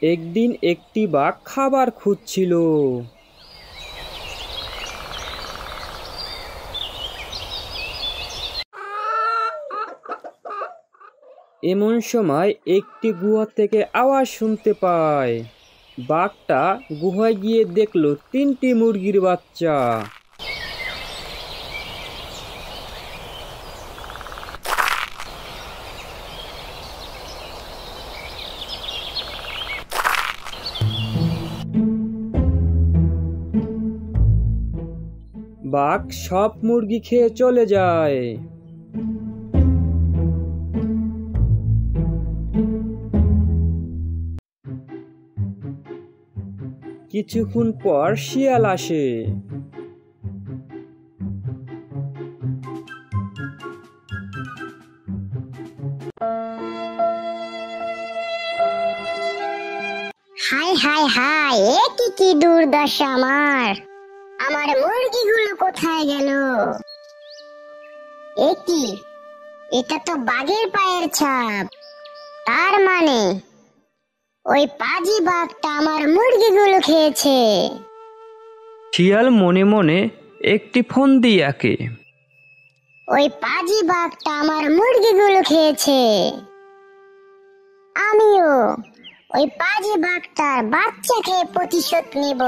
একদিন একটি বাঘ খাবার খুঁজছিল। এমন সময় একটি গুহা থেকে আওয়াজ শুনতে পায়। বাঘটা গুহায় গিয়ে দেখলো 3টি মুরগির বাচ্চা। বাঘ সব মুরগি খেয়ে চলে যায়। কিছুক্ষণ পর শিয়াল আসে। হাই হাই হাই, এ কি দুর্দশা আমার! আমার মুরগিগুলো কোথায় গেল? এ কি, এটা তো বাঘের পায়ের ছাপ। তার মানে ওই পাজি বাঘটা আমার মুরগিগুলো খেয়েছে। শিয়াল মনে মনে একটি ফন্দি আঁকে। ওই পাজি বাঘটা আমার মুরগিগুলো খেয়েছে। আমিও ওই পাজি বাঘটার বাচ্চা খেয়ে প্রতিশোধ নেব।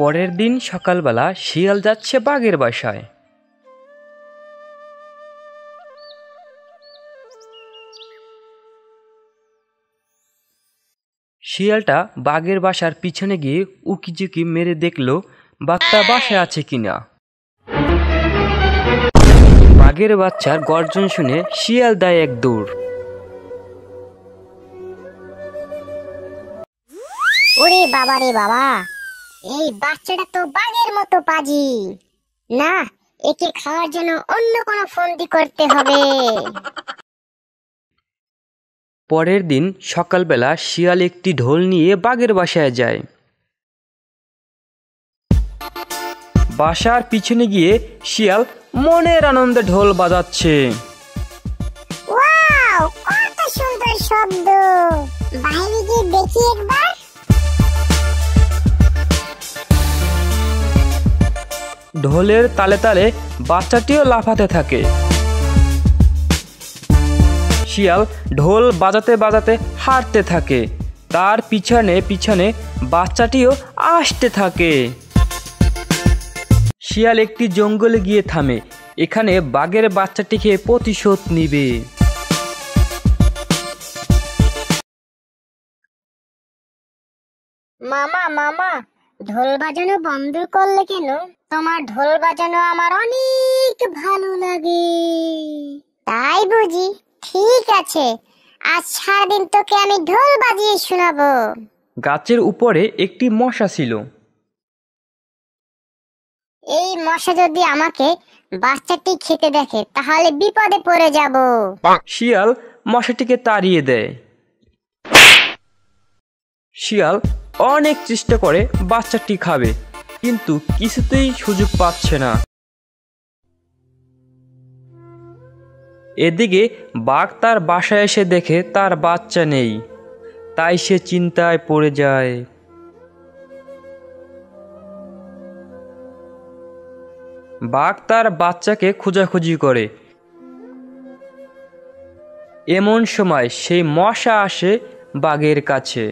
পরের দিন সকালবেলা শিয়াল যাচ্ছে বাঘের বাসায়। শিয়ালটা বাঘের বাসার পিছনে গিয়ে উকিঝুঁকি মেরে দেখলো বাঘটা বাসায় আছে কিনা। বাঘের বাচ্চার গর্জন শুনে শিয়াল দেয় এক দৌড়। ওরে বাবা রে বাবা, এই বাচ্চাটা তো বাঘের মতো পাজি। না, একে খাওয়ার জন্য অন্য কোনো ফন্দি করতে হবে। পরের দিন সকালবেলা শিয়াল একটি ঢোল নিয়ে বাঘের বাসায় যায়। বাসার পিছনে গিয়ে শিয়াল মনের আনন্দে ঢোল বাজাচ্ছে। ওয়াও, কত সুন্দর শব্দ! বাইরে গিয়ে দেখি একবার। ঢোলের তালে তালে বাচ্চাটিও লাফাতে থাকে। শিয়াল ঢোল বাজাতে বাজাতে হাঁটতে থাকে। তার পিছনে পিছনে বাচ্চাটিও আসতে থাকে। শিয়াল একটি জঙ্গলে গিয়ে থামে। এখানে বাঘের বাচ্চাটি খেয়ে প্রতিশোধ নিবে। মামা মামা, ঢোল বাজানো বন্ধ করলে কেন? তোমার ঢোল বাজানো আমার অনেক ভালো লাগে। তাই বুঝি? ঠিক আছে, আজ সারাদিন তোকে আমি ঢোল বাজিয়ে শোনাবো। গাছের উপরে একটি মশা ছিল। এই মশা যদি আমাকে বাচ্চাটি খেতে দেখে তাহলে বিপদে পড়ে যাব। শিয়াল মশাটিকে তাড়িয়ে দেয়। শিয়াল অনেক চেষ্টা করে বাচ্চাটি খাবে, কিন্তু কিছুতেই সুযোগ পাচ্ছে না। এদিকে বাঘ তার বাসায় এসে দেখে তার বাচ্চা নেই। তাই সে চিন্তায় পড়ে যায়। বাঘ তার বাচ্চাকে খোঁজাখুঁজি করে। এমন সময় সেই মশা আসে বাঘের কাছে।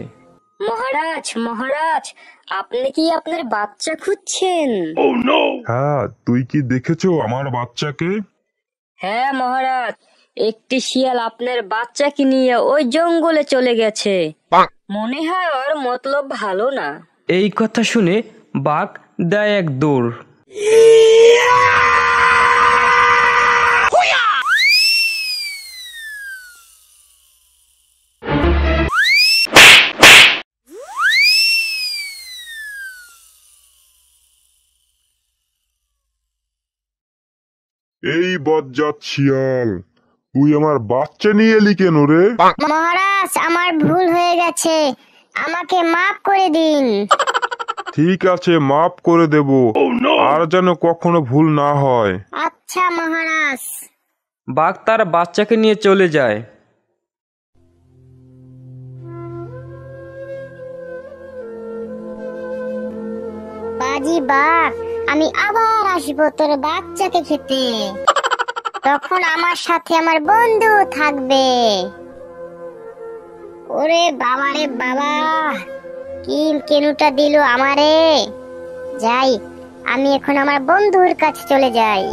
মহারাজ মহারাজ, আপনি কি আপনার বাচ্চা খুঁজছেন? হ্যাঁ, তুই কি দেখেছো আমার বাচ্চাকে? হ্যাঁ মহারাজ, একটি শিয়াল আপনার বাচ্চাকে নিয়ে ওই জঙ্গলে চলে গেছে। মনে হয় ওর মতলব ভালো না। এই কথা শুনে বাঘ দেয় এক দৌড়। এই বজ্জাত শিয়াল, তুই আমার বাচ্চা নিয়ে এলি কেন রে? মহারাজ, আমার ভুল হয়ে গেছে, আমাকে মাফ করে দিন। ঠিক আছে, মাফ করে দেব, আর যেন কখনো ভুল না হয়। আচ্ছা মহারাজ। বাঘ তার বাচ্চাকে নিয়ে চলে যায়। বাজি বাঘ, আমি আবার আসবো তোর বাচ্চাকে খেতে। তখন আমার সাথে আমার বন্ধু থাকবে। ওরে বাবা রে বাবা, কি কেনুটা দিল আমারে। যাই, আমি এখন আমার বন্ধুর কাছে চলে যাই।